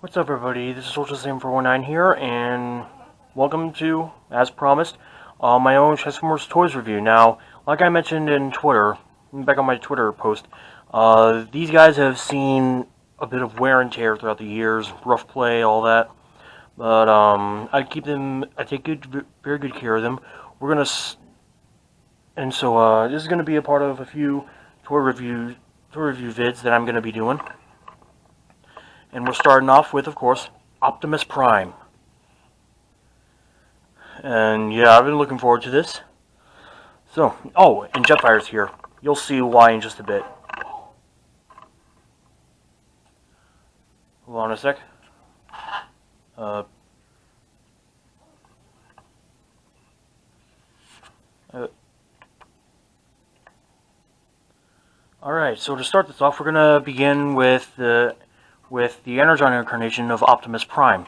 What's up, everybody? This is SoldierSam419 here, and welcome to, as promised, my own Transformers Toys review. Now, like I mentioned in Twitter, back on my Twitter post, these guys have seen a bit of wear and tear throughout the years, rough play, all that. But I take very good care of them. This is gonna be a part of a few toy review vids that I'm gonna be doing. And we're starting off with, of course, Optimus Prime. And yeah, I've been looking forward to this. So, oh, and Jetfire's here. You'll see why in just a bit. Hold on a sec. Alright, so to start this off, we're going to begin with the Energon incarnation of Optimus Prime.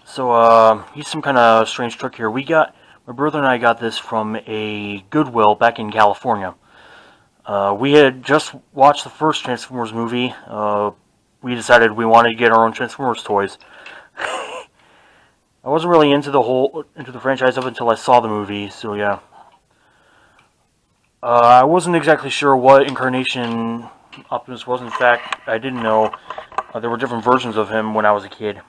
So, he's some kind of strange trick here. My brother and I got this from a Goodwill back in California. We had just watched the first Transformers movie. We decided we wanted to get our own Transformers toys. I wasn't really into the franchise up until I saw the movie, so yeah. I wasn't exactly sure what incarnation Optimus was. In fact, I didn't know. There were different versions of him when I was a kid,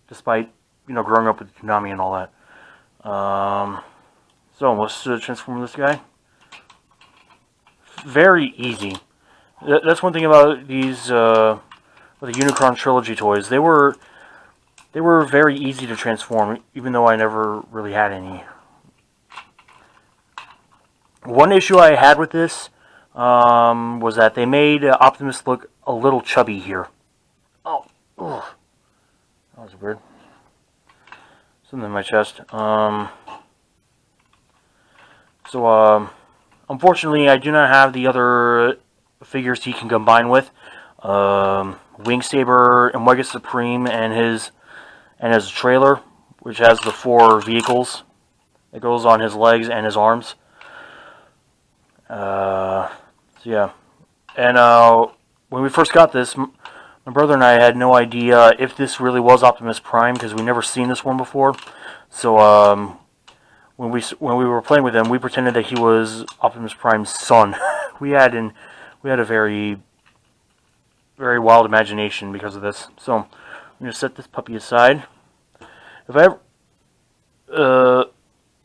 despite, growing up with Konami and all that. So, let's transform this guy. Very easy. That's one thing about these, the Unicron Trilogy toys. They were very easy to transform, even though I never really had any. One issue I had with this was that they made Optimus look a little chubby here. Oh, ugh. That was weird. Something in my chest. Unfortunately, I do not have the other figures he can combine with. Wing Saber and Omega Supreme and his trailer, which has the 4 vehicles that goes on his legs and his arms. So yeah, and when we first got this, my brother and I had no idea if this really was Optimus Prime because we never seen this one before. So when we were playing with him, we pretended that he was Optimus Prime's son. we had a very wild imagination because of this. So I'm gonna set this puppy aside. If I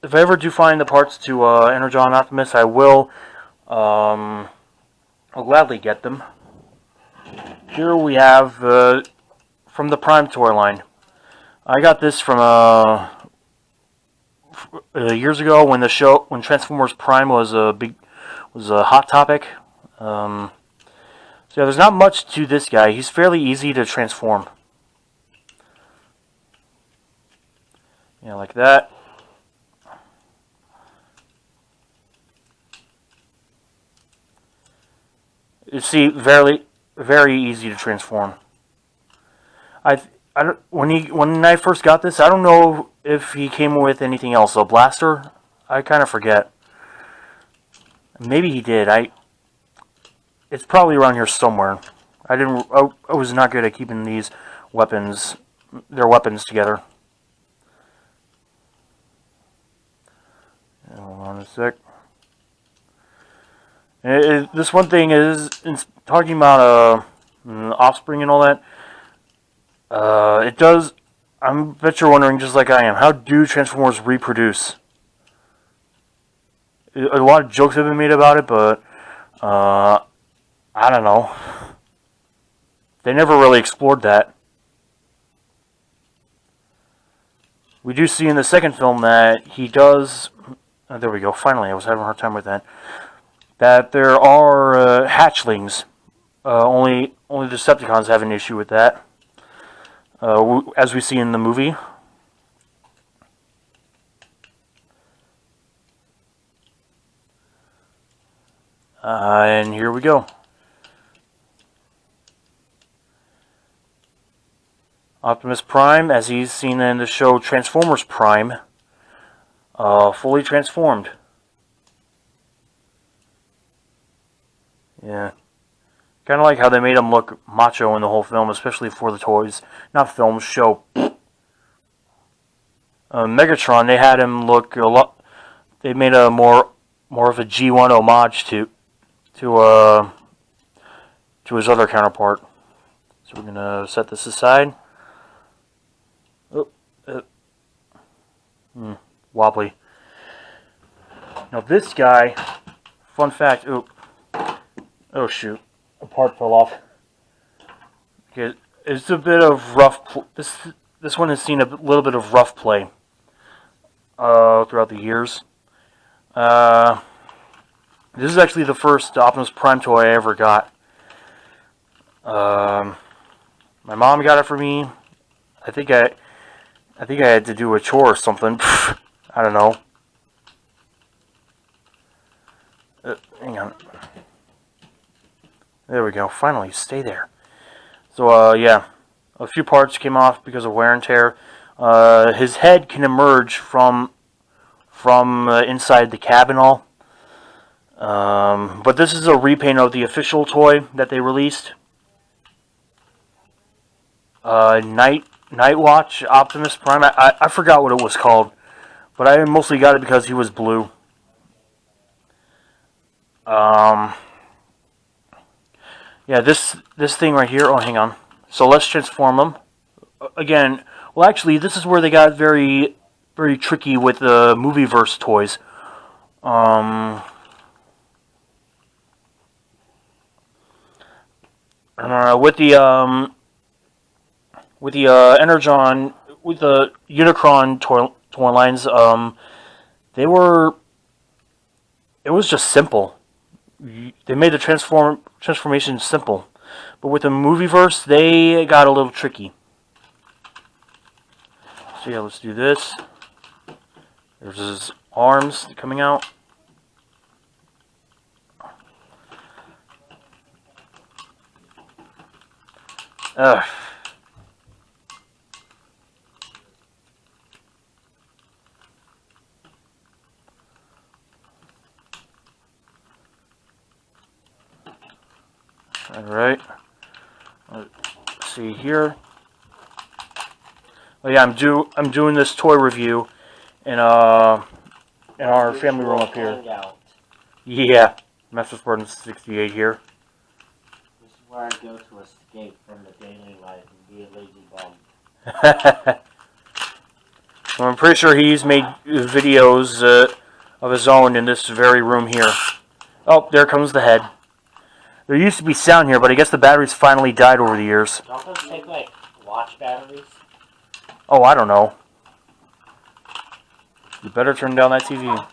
ever do find the parts to Energon Optimus, I will. I'll gladly get them. Here we have from the Prime toy line. I got this from years ago when Transformers Prime was a hot topic. So yeah, there's not much to this guy. He's fairly easy to transform. Yeah, like that. You see, very easy to transform. When I first got this, I don't know if he came with anything else. A blaster? I kind of forget. Maybe he did. It's probably around here somewhere. I was not good at keeping their weapons together. Hold on a sec. This one thing is, talking about offspring and all that, it does, I bet you're wondering, just like I am, how do Transformers reproduce? A lot of jokes have been made about it, but I don't know. They never really explored that. We do see in the second film that he does, there we go, finally, I was having a hard time with that. That there are hatchlings. Only the Decepticons have an issue with that, as we see in the movie. And here we go. Optimus Prime, as he's seen in the show Transformers Prime, fully transformed. Yeah. Kind of like how they made him look macho in the whole film, especially for the toys. Not film, show. Megatron, they had him look a lot. They made a more of a G1 homage to his other counterpart. So we're gonna set this aside. Oh, wobbly. Now this guy, fun fact. Oh shoot, a part fell off. Okay, it's a bit of rough. This one has seen a little bit of rough play throughout the years. This is actually the first Optimus Prime toy I ever got. My mom got it for me. I think I had to do a chore or something. I don't know. Hang on. There we go. Finally, stay there. So, yeah. A few parts came off because of wear and tear. His head can emerge from inside the cab and all. But this is a repaint of the official toy that they released. Night Watch Optimus Prime. I forgot what it was called, but I mostly got it because he was blue. Yeah, this thing right here. Oh, hang on. So let's transform them again. Well, actually, this is where they got very tricky with the Movieverse toys. With the Energon, with the Unicron toy lines, it was just simple. They made the transformation simple, but with the Movieverse, they got a little tricky. So yeah, let's do this. There's his arms coming out. Ugh. All right. Let's see here. Oh yeah, I'm doing this toy review in our family room up here. Yeah, Master Spartan 68 here. This is where I go to escape from the daily life and be a lazy bum. I'm pretty sure he's made videos of his own in this very room here. Oh, there comes the head. There used to be sound here, but I guess the batteries finally died over the years. Don't those take, like, watch batteries? Oh, I don't know. You better turn down that TV.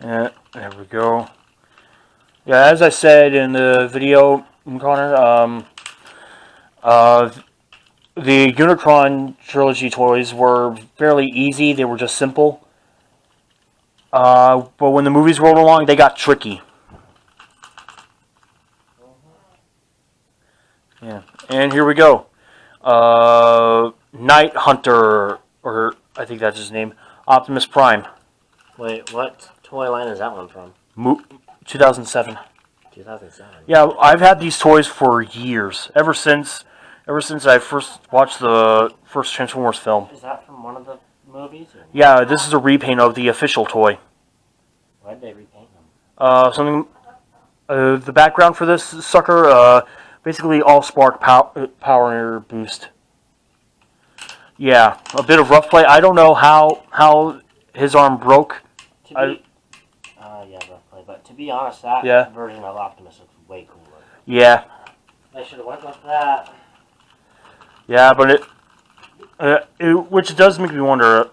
Yeah, there we go. Yeah, as I said in the video, Connor, the Unicron trilogy toys were fairly easy. They were just simple. But when the movies rolled along, they got tricky. Yeah, and here we go. Night Hunter, or I think that's his name, Optimus Prime. Wait, what toy line is that one from? 2007. 2007. Yeah, I've had these toys for years. Ever since I first watched the first Transformers film. Is that from one of the movies? Or? Yeah, this is a repaint of the official toy. Why did they repaint them? The background for this sucker, basically all spark power boost. Yeah, a bit of rough play. I don't know how his arm broke. Yeah, rough play. But to be honest, that version of Optimus looks way cooler. Yeah. They should have went with that. Yeah, but which does make me wonder.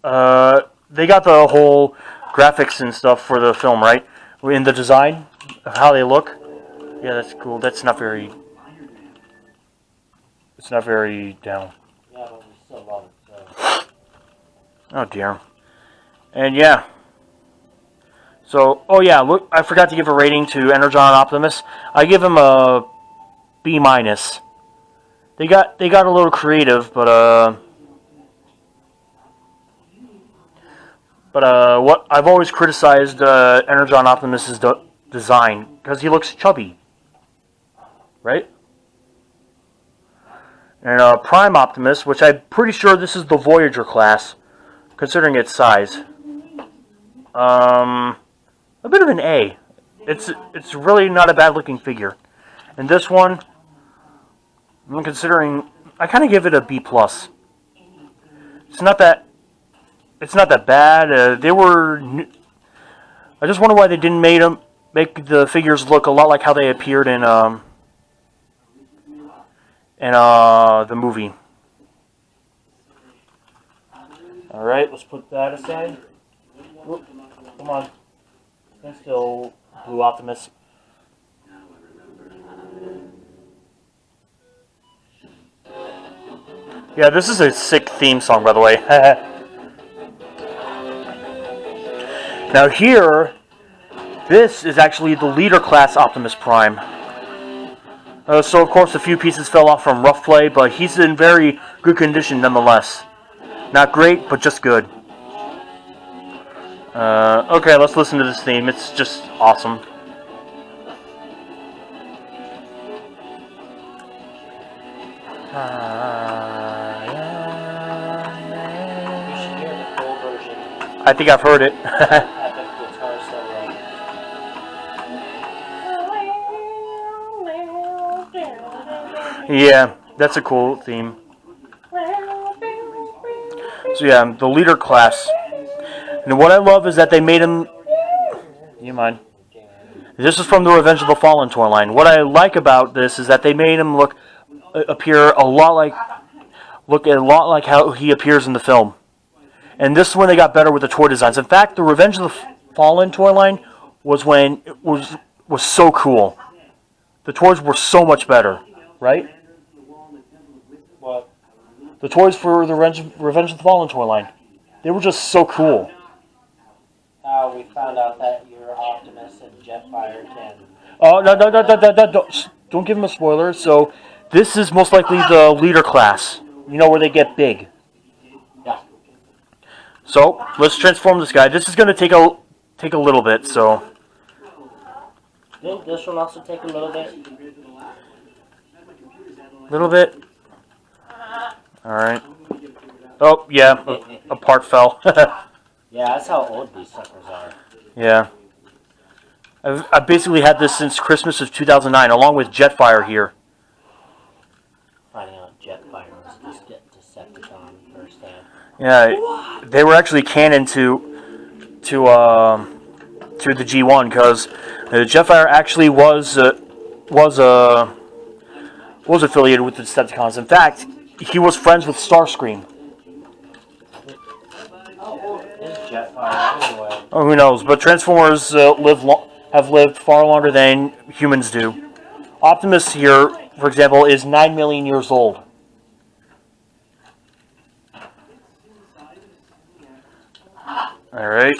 They got the whole graphics and stuff for the film, right? In the design of how they look. Yeah, that's cool. It's not very down. Yeah, but we still love it. So. Oh dear. And yeah. So, oh yeah, look, I forgot to give a rating to Energon Optimus. I give him a B-. they got a little creative, but what I've always criticized Energon Optimus's design because he looks chubby, right? And Prime Optimus, which I'm pretty sure this is the Voyager class, considering its size. A bit of an A. It's really not a bad looking figure. And this one, I'm considering, I kind of give it a B plus. It's not that bad. I just wonder why they didn't make the figures look a lot like how they appeared in the movie. All right, let's put that aside. Oop, come on, stand still, Blue Optimus. Yeah, this is a sick theme song, by the way. Now here, this is actually the leader class Optimus Prime. So of course a few pieces fell off from rough play, but he's in very good condition nonetheless. Not great, but just good. Okay, let's listen to this theme. It's just awesome. I think I've heard it. Yeah, that's a cool theme. So yeah, the leader class. And what I love is that they made him... You mind? This is from the Revenge of the Fallen toy line. What I like about this is that they made him appear a lot like how he appears in the film. And this is when they got better with the toy designs. In fact, the Revenge of the Fallen toy line was when it was so cool. The toys were so much better, right? What? The toys for the Revenge of the Fallen toy line, they were just so cool. We found out that your Optimus and Jetfire can... Oh, no, don't give him a spoiler. So, this is most likely the leader class. You know, where they get big. Yeah. So, let's transform this guy. This is going to take a little bit, so... Didn't this one also take a little bit? Little bit. Alright. Oh, yeah, a part fell. Yeah, that's how old these suckers are. Yeah. I've basically had this since Christmas of 2009, along with Jetfire here. Finding out Jetfire was just Decepticon firsthand. Yeah, they were actually canon to the G1 because Jetfire actually was affiliated with the Decepticons. In fact, he was friends with Starscream. Anyway. Oh, who knows? But Transformers have lived far longer than humans do. Optimus here, for example, is 9 million years old. Alright.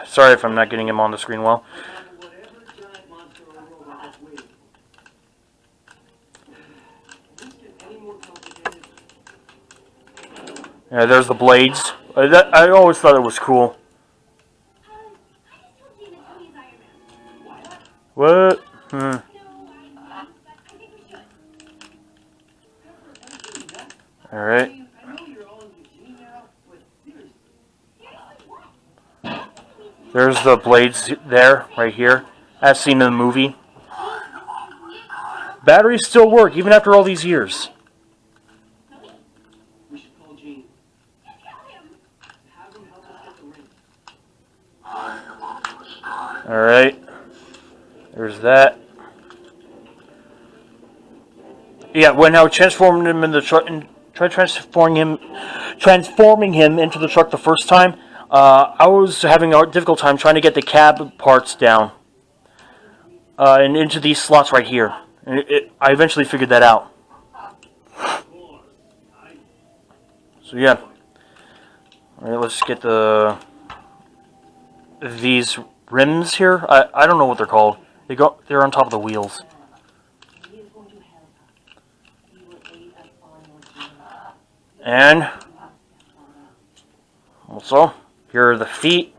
Sorry if I'm not getting him on the screen well. Yeah, there's the blades. I always thought it was cool. What? Alright. There's the blades there, right here, as seen in the movie. Batteries still work, even after all these years. Alright. There's that. Yeah, when I transformed him in the truck and tried transforming him into the truck the first time, I was having a difficult time trying to get the cab parts down and into these slots right here. And I eventually figured that out. So yeah. Alright, let's get these rims here. I don't know what they're called. They're on top of the wheels. And also, here are the feet.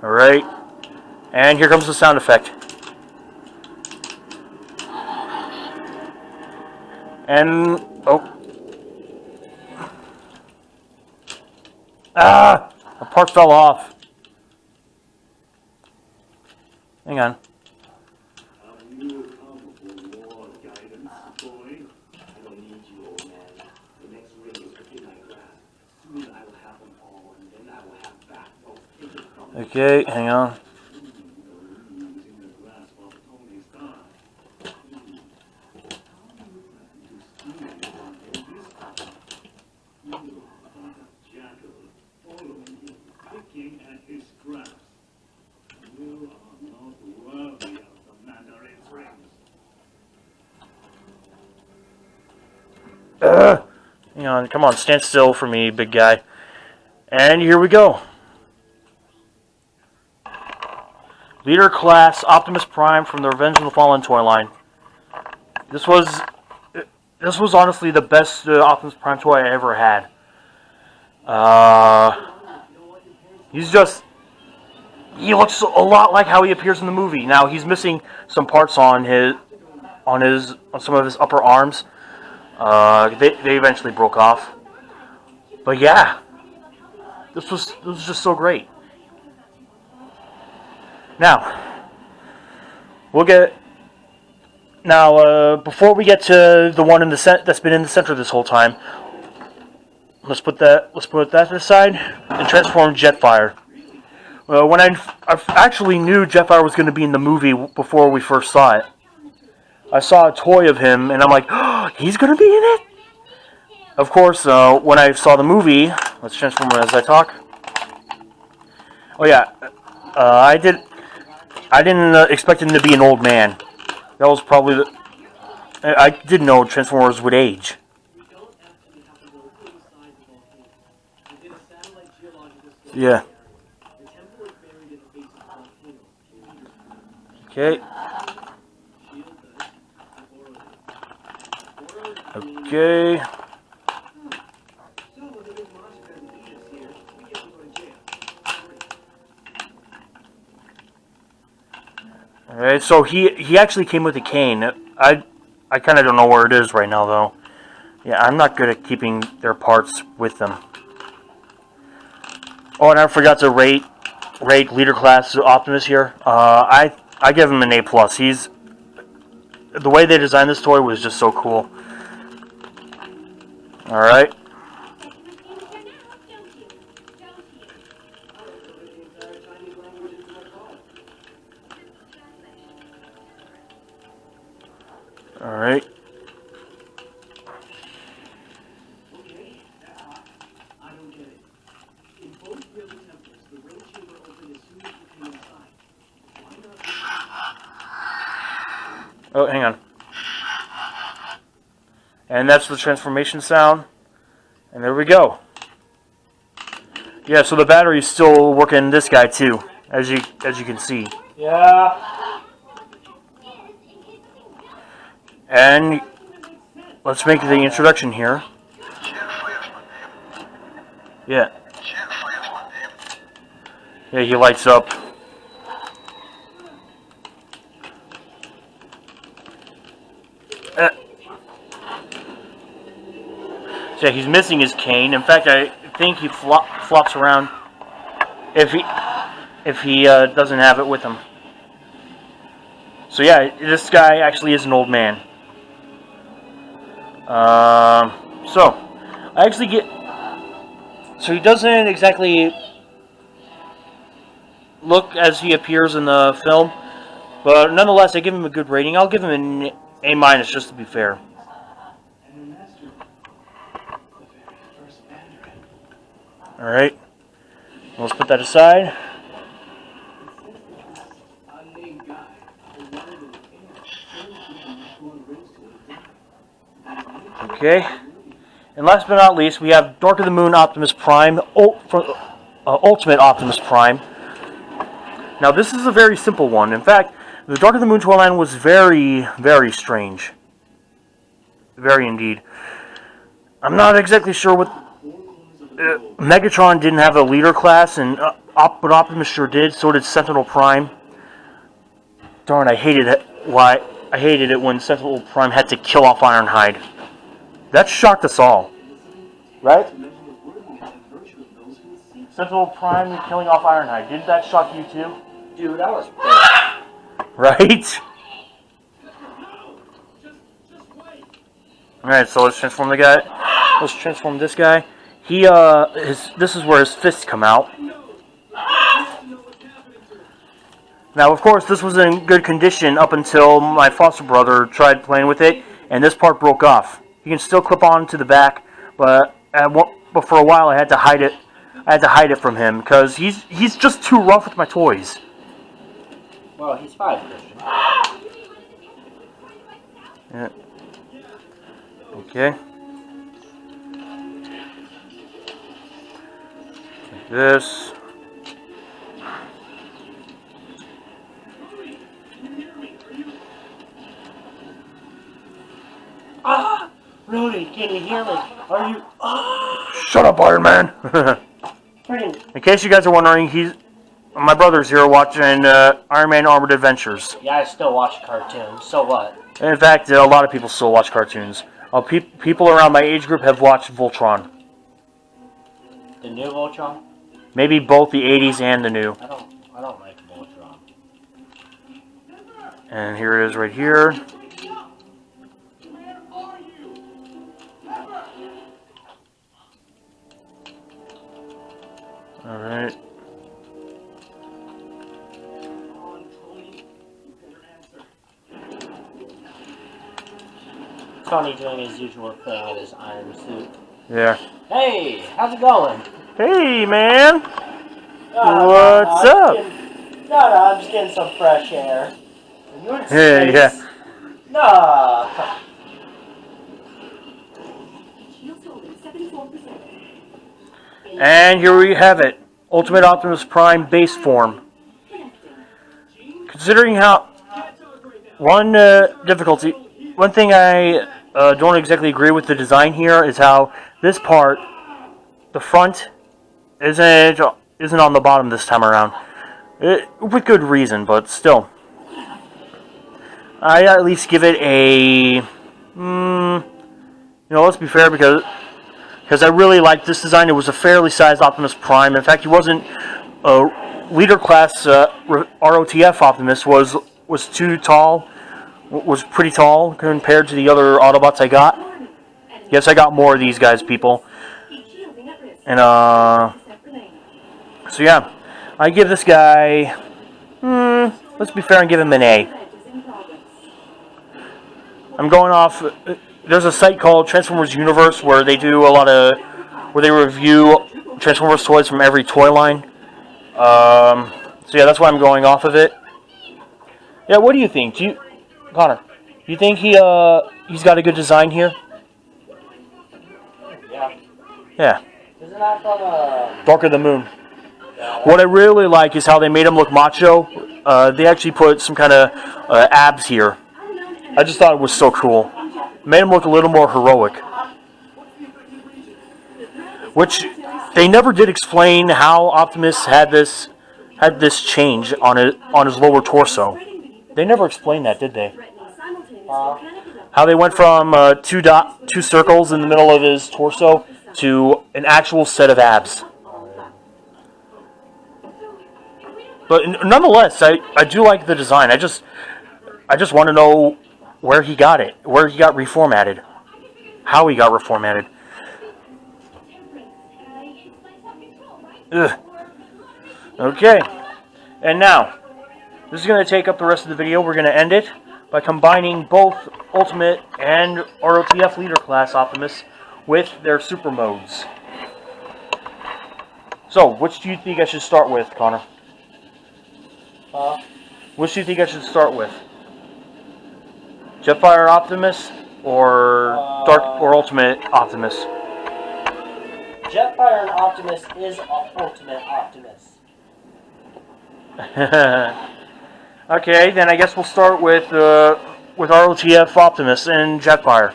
Alright. And here comes the sound effect. And, oh. Ah! The part fell off. Hang on. Okay, hang on. Hang on, come on, stand still for me, big guy. And here we go. Leader Class Optimus Prime from the Revenge of the Fallen toy line. This was honestly the best Optimus Prime toy I ever had. He looks a lot like how he appears in the movie. Now he's missing some parts on some of his upper arms. They eventually broke off. But yeah, this was just so great. Now, before we get to the one that's been in the center this whole time, let's put that aside and transform Jetfire. When I actually knew Jetfire was going to be in the movie before we first saw it, I saw a toy of him, and I'm like, oh, he's going to be in it? Of course, when I saw the movie, let's transform him as I talk. Oh yeah, I didn't expect him to be an old man. That was probably I didn't know Transformers would age. Yeah. Okay. Okay. Alright, so he actually came with a cane. I kind of don't know where it is right now, though. Yeah, I'm not good at keeping their parts with them. Oh, and I forgot to rate Leader Class Optimus here. I give him an A+. The way they designed this toy was just so cool. Alright. Alright. Oh, hang on. And that's the transformation sound. And there we go. Yeah, so the battery's still working this guy too, as you can see. Yeah. And let's make the introduction here. Yeah. Yeah, he lights up. Yeah, he's missing his cane. In fact, I think he flops around if he doesn't have it with him. So yeah, this guy actually is an old man. So I actually get. So he doesn't exactly look as he appears in the film, but nonetheless, I give him a good rating. I'll give him an A- just to be fair. Alright, let's put that aside. Okay, and last but not least, we have Dark of the Moon Optimus Prime, Ultimate Optimus Prime. Now, this is a very simple one. In fact, the Dark of the Moon Toyline was very, very strange. Very indeed. I'm not exactly sure what... Megatron didn't have a leader class, and but Optimus sure did. So did Sentinel Prime. Darn, I hated it. I hated it when Sentinel Prime had to kill off Ironhide. That shocked us all. Right? Sentinel Prime killing off Ironhide. Didn't that shock you too? Dude, I was pissed. Right? Alright, so let's transform the guy. Let's transform this guy. This is where his fists come out. Now, of course, this was in good condition up until my foster brother tried playing with it, and this part broke off. You can still clip on to the back, but for a while I had to hide it. I had to hide it from him because he's just too rough with my toys. Well, he's 5, Christian. Yeah. Okay. Like this. Ah! Rudy, can you hear me? Are you... Shut up, Iron Man! In case you guys are wondering, my brother's here watching Iron Man Armored Adventures. Yeah, I still watch cartoons, so what? In fact, a lot of people still watch cartoons. People around my age group have watched Voltron. The new Voltron? Maybe both the 80s and the new. I don't like Voltron. And here it is right here. Alright. Tony doing his usual thing in his iron suit. Yeah. Hey, how's it going? Hey, man! What's What's up? I'm just getting some fresh air. Are you in space? Yeah. No. And here we have it. Ultimate Optimus Prime base form. Considering how... One thing I don't exactly agree with the design here is how this part, the front, isn't on the bottom this time around. With good reason, but still. I at least give it a... let's be fair, because I really liked this design. It was a fairly sized Optimus Prime. In fact, he wasn't a leader class. ROTF Optimus was too tall. Was pretty tall compared to the other Autobots I got. Yes, I got more of these guys, people. And so yeah, I give this guy. Let's be fair and give him an A. I'm going off. There's a site called Transformers Universe where they do where they review Transformers toys from every toy line. So yeah, that's why I'm going off of it. Yeah, what do you think? Connor, you think he's got a good design here? Yeah. Yeah. Isn't that from Dark of the Moon. What I really like is how they made him look macho. They actually put some kind of abs here. I just thought it was so cool. Made him look a little more heroic. Which they never did explain how Optimus had this change on his lower torso. They never explained that, did they? How they went from two circles in the middle of his torso to an actual set of abs. But nonetheless, I do like the design. I just want to know where he got it, where he got reformatted, how he got reformatted. Ugh. Okay, and now this is going to take up the rest of the video. We're going to end it by combining both Ultimate and ROTF Leader Class Optimus with their super modes. So, which do you think I should start with, Connor? Which do you think I should start with? Jetfire Optimus or Ultimate Optimus? Jetfire and Optimus is Ultimate Optimus. Okay, then I guess we'll start with ROTF Optimus and Jetfire.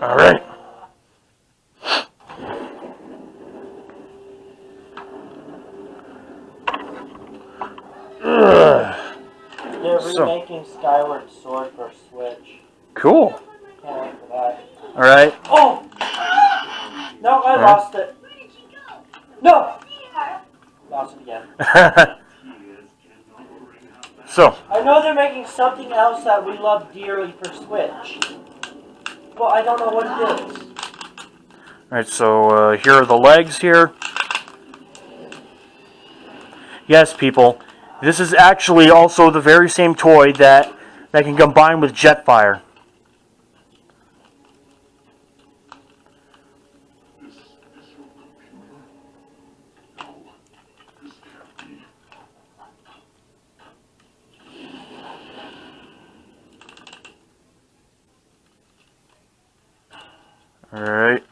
All right. Ugh. They're So remaking Skyward Sword for Switch. cool. Can't wait for that. All right. Oh! No, I Huh? lost it. No! Lost it again. So, I know they're making something else that we love dearly for Switch. Well, I don't know what it is. alright, so here are the legs here. Yes, people, this is actually also the very same toy that can combine with Jetfire. Alright.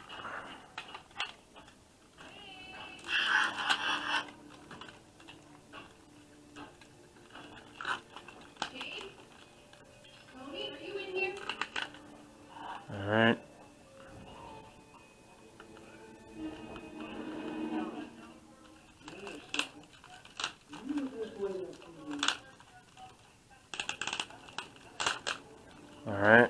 Alright. Alright.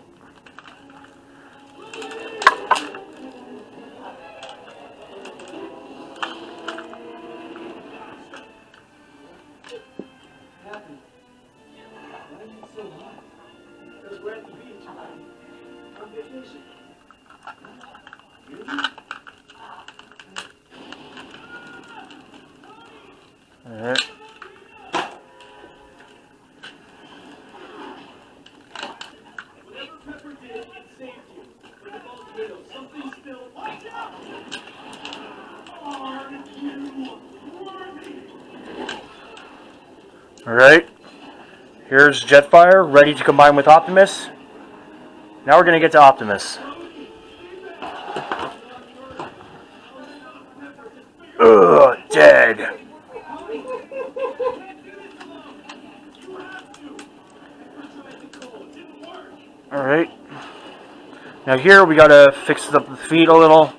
Alright. Alright. Here's Jetfire, ready to combine with Optimus. Now we're going to get to Optimus. Ugh, dead. Alright. Now here we gotta fix up the feet a little.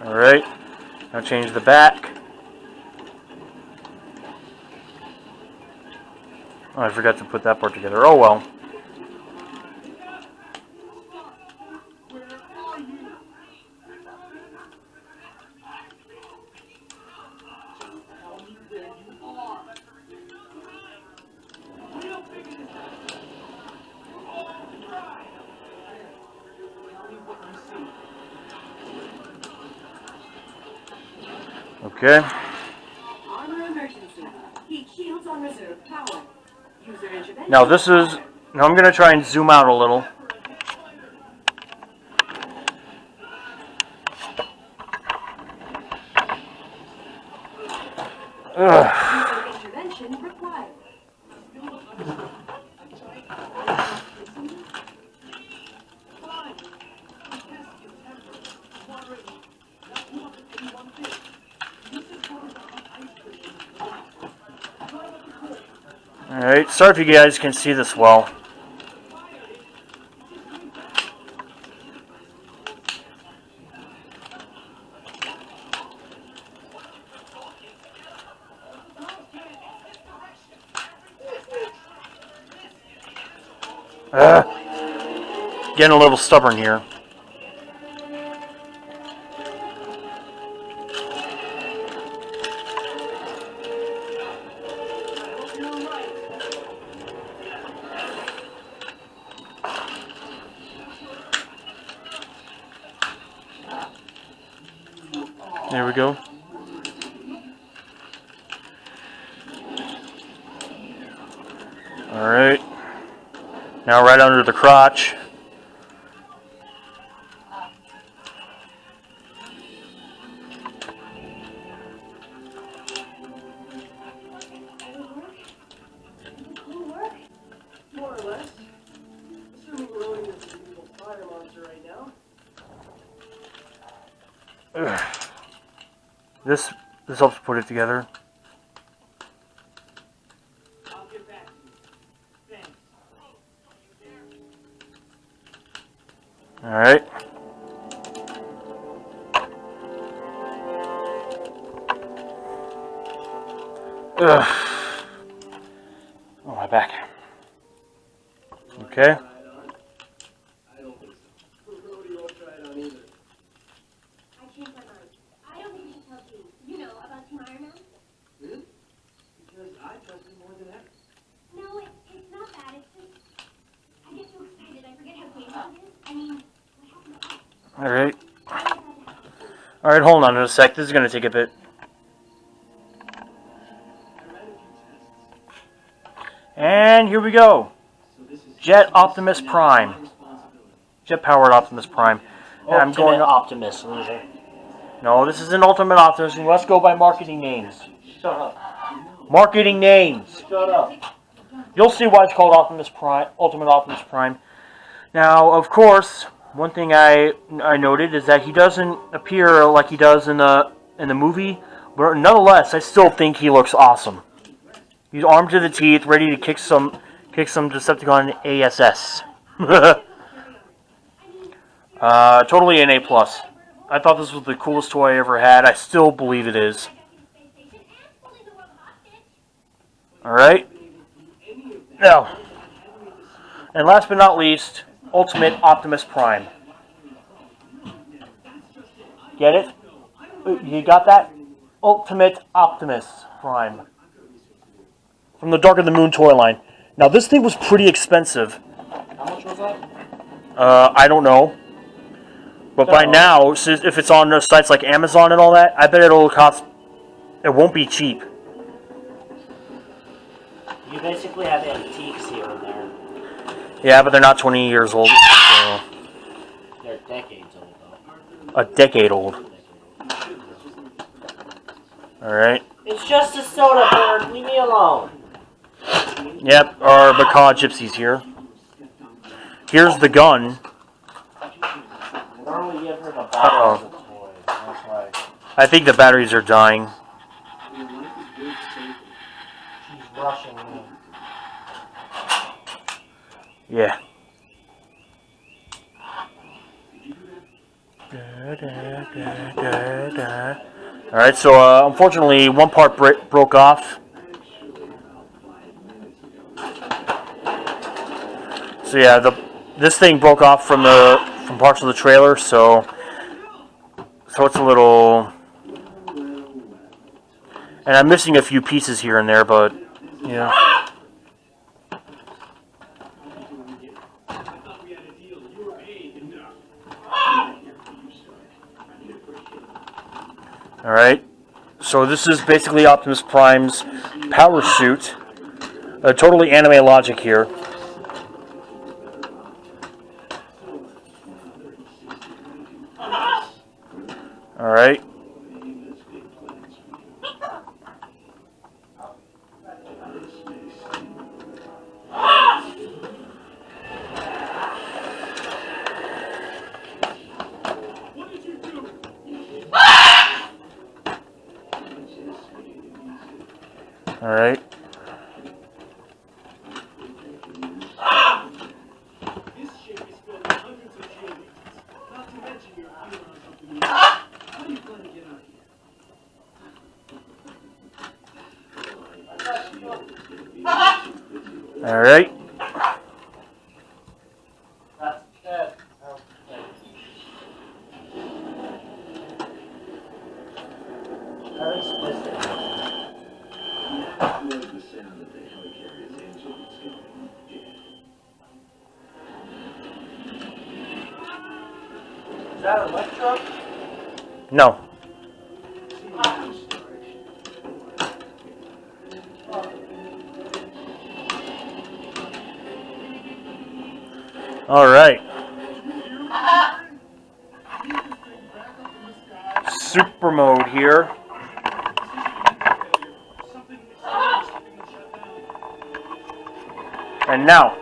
Alright. Now change the back. Oh, I forgot to put that part together. Oh well. Okay. Armor emergency. Heat shields on reserve power. User intervention. Now this is... Now I'm gonna try and zoom out a little. Ugh. User intervention required. Alright, sorry if you guys can see this well. Getting a little stubborn here. There we go. Alright. Now right under the crotch. This helps put it together. I'll get back to you. Thanks. All right. Ugh. Oh, my back. Okay. I don't think so. Rhodey won't try it on either. I changed my mind. I don't think we should tell Team. You know, about Team Iron Man? Really? Because I trust him more than ever. No, it's not that. It's just, I get so excited. I forget how dangerous it is. I mean, what happened? All right. All right. Hold on a sec. This is gonna take a bit. I read a few tests. And here we go. So this is Jet Optimus Prime. Jet-powered Optimus Prime. And I'm going. Optimus, loser. No, this is an Ultimate Optimus. We must go by marketing names. Shut up. Marketing names. Shut up. You'll see why it's called Optimus Prime, Ultimate Optimus Prime. Now, of course, one thing I noted is that he doesn't appear like he does in the movie, but nonetheless, I still think he looks awesome. He's armed to the teeth, ready to kick some Decepticon ASS. Totally an A+. I thought this was the coolest toy I ever had. I still believe it is. Alright. Now, and last but not least, Ultimate Optimus Prime. Get it? You got that? Ultimate Optimus Prime. From the Dark of the Moon toy line. Now, this thing was pretty expensive. How much was that? I don't know. But by now, if it's on sites like Amazon and all that, I bet it'll cost... It won't be cheap. You basically have antiques here and there. Yeah, but they're not 20 years old. So They're decades old, though. a decade old. Alright. It's just a soda bird. Leave me alone. Yep, our macaw gypsies here. Here's the gun. Normally give her the Uh-oh. battle as a toy. That's why I think the batteries are dying. she's rushing me. Yeah. Alright, so unfortunately one part broke off. So yeah, this thing broke off from parts of the trailer, so it's a little, and I'm missing a few pieces here and there, but yeah. Alright, so this is basically Optimus Prime's power suit. Totally anime logic here. Alright. Alright. This ship is filled with hundreds of aliens. Not to mention your ions of the moon. How do you plan to get out of here? Alright. That's it. Very explicit. Is that Electro? No. Alright. Super mode here. And now.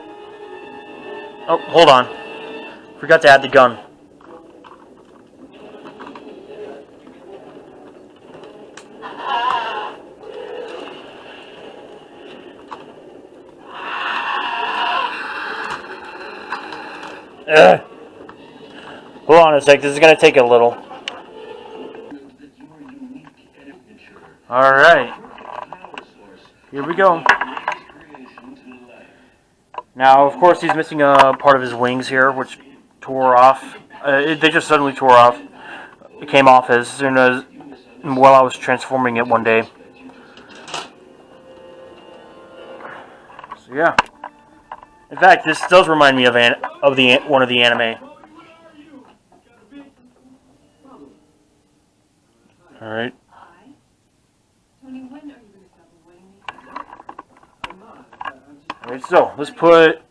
Oh, hold on. Forgot to add the gun. Ugh. Hold on a sec. This is gonna take a little. All right. Here we go. Now, of course, he's missing a part of his wings here, which tore off. They just suddenly tore off. It came off as soon as, while I was transforming it one day. So yeah. In fact, this does remind me of one of the anime. All right. Tony, when are you going to stop avoiding me? All right. So let's put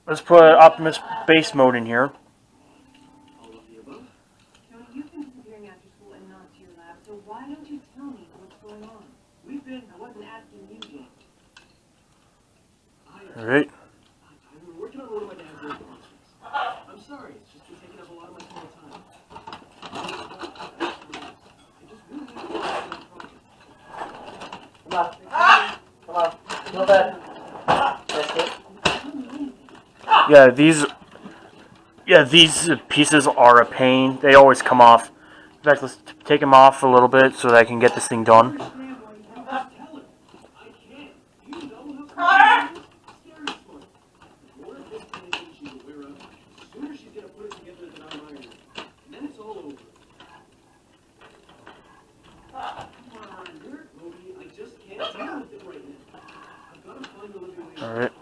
Optimus base mode in here. Tony, you've been disappearing after school and not to your lab, so why don't you tell me what's going on? I wasn't asking you, James. All right. I'm working on one of my dad's old projects. I'm sorry, it's just been taking up a lot of my spare time. I just really need to work on that project. Come on. Go back. That's it. Yeah, these pieces are a pain. They always come off. In fact, let's take them off a little bit so that I can get this thing done. Tell him. I can't. You know how smart he is? Scary smart. The more of this thing she's aware of, the sooner she's gonna put it together that I'm ironing. And then it's all over. Come on, you're a Toby. I just can't deal with it right now. I've got to find a living way. All right.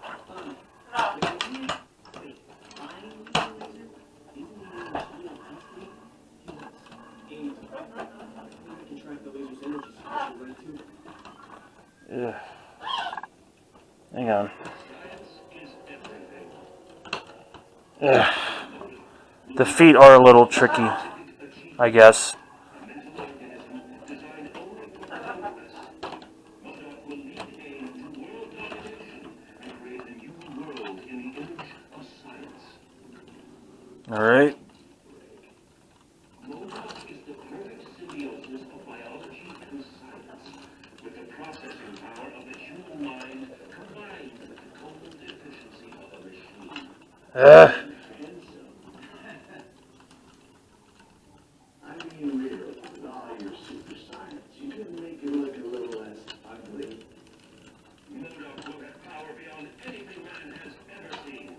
Ugh. Hang on. Ugh. The feet are a little tricky, I guess. All right. Ugh. I mean, really, with all your super science, you could make it look a little less ugly. No doubt will have power beyond anything man has ever seen.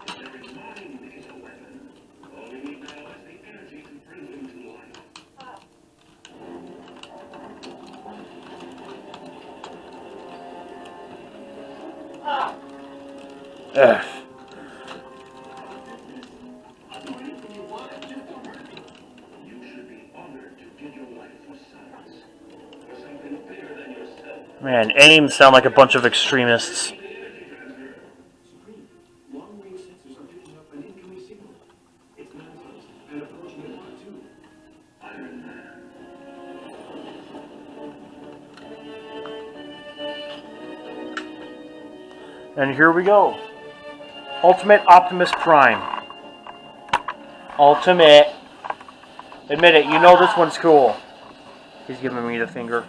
His every mind is a weapon. All we need now is the energy to bring him to life. Ugh. Man, AIM sound like a bunch of extremists. Supreme, long-range sensors are picking up an incoming signal. It's magnetized and approaching at Mark 2. Iron Man. And here we go. Ultimate Optimus Prime. Ultimate. Admit it, you know this one's cool. He's giving me the finger.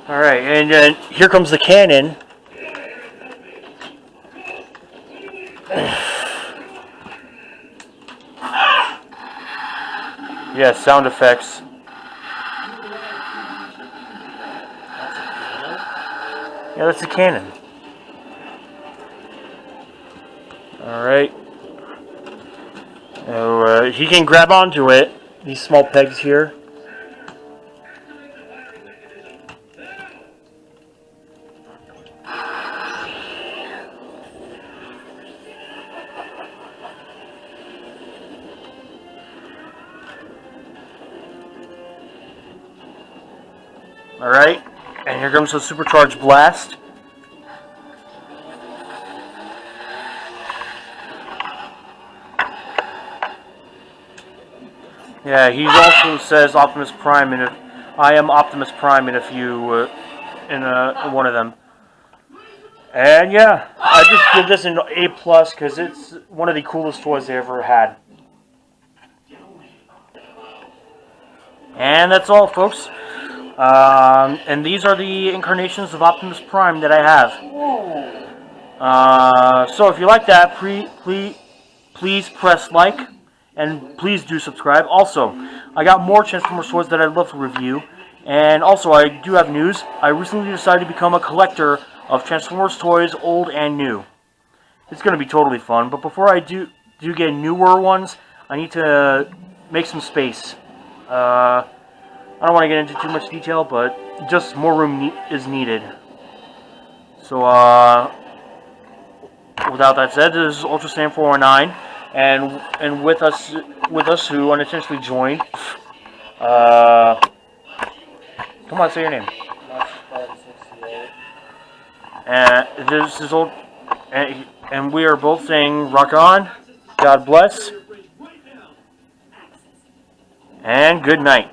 Alright, and then here comes the cannon. Yeah, sound effects. Yeah, that's a cannon. Alright. So, he can grab onto it. These small pegs here. Alright, and here comes the supercharged blast. Yeah, he also says Optimus Prime, and if I am Optimus Prime in a few, in one of them. And yeah, I just give this an A+ because it's one of the coolest toys I ever had. And that's all, folks. And these are the incarnations of Optimus Prime that I have. So if you like that, please press like, and please do subscribe. Also, I got more Transformers toys that I'd love to review. And also, I do have news. I recently decided to become a collector of Transformers toys, old and new. It's going to be totally fun. But before I do get newer ones, I need to make some space. I don't want to get into too much detail, but just more room is needed. So, without that said, this is Ultra Sam 419, and with us who unintentionally joined. Come on, say your name. And this is old, and we are both saying rock on, God bless, and good night.